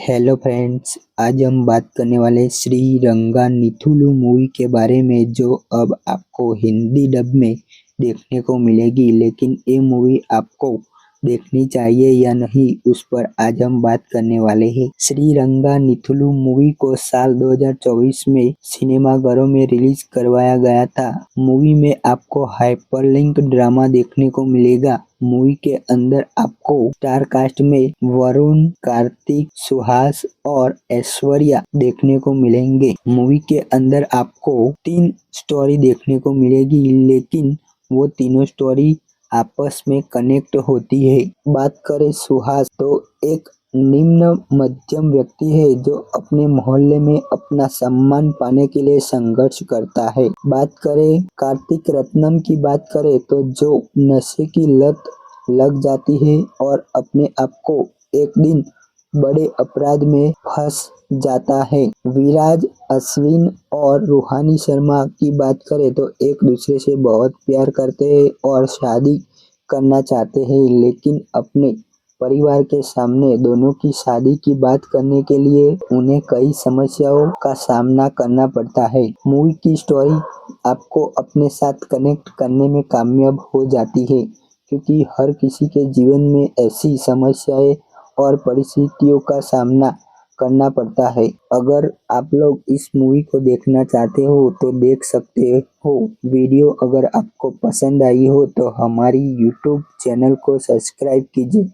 Hello friends, आज हम बात करने वाले हैं श्री रंगा निथुलु मूवी के बारे में, जो अब आपको हिंदी डब में देखने को मिलेगी। लेकिन ये मूवी आपको देखनी चाहिए या नहीं, उस पर आज हम बात करने वाले हैं। श्री रंगा निथुलु मूवी को साल 2024 में सिनेमाघरों में रिलीज करवाया गया था। मूवी में आपको हाइपरलिंक ड्रामा देखने को मिलेगा। मूवी के अंदर आपको स्टार कास्ट में वरुण, कार्तिक, सुहास और ऐश्वर्या देखने को मिलेंगे। मूवी के अंदर आपको 3 स्टोरी देखने को मिलेगी, लेकिन वो तीनों स्टोरी आपस में कनेक्ट होती है। बात करें सुहास, तो एक निम्न मध्यम व्यक्ति है जो अपने मोहल्ले में अपना सम्मान पाने के लिए संघर्ष करता है। बात करें कार्तिक रत्नम की बात करें, तो जो नशे की लत लग जाती है और अपने आप को एक दिन बड़े अपराध में फंस जाता है। विराज, अश्विन और रूहानी शर्मा की बात करें तो एक दूसरे से बहुत प्यार करते हैं और शादी करना चाहते हैं, लेकिन अपने परिवार के सामने दोनों की शादी की बात करने के लिए उन्हें कई समस्याओं का सामना करना पड़ता है। मूवी की स्टोरी आपको अपने साथ कनेक्ट करने में कामयाब हो जाती है, क्योंकि हर किसी के जीवन में ऐसी समस्याएं और परिस्थितियों का सामना करना पड़ता है। अगर आप लोग इस मूवी को देखना चाहते हो तो देख सकते हो। वीडियो अगर आपको पसंद आई हो तो हमारी यूट्यूब चैनल को सब्सक्राइब कीजिए।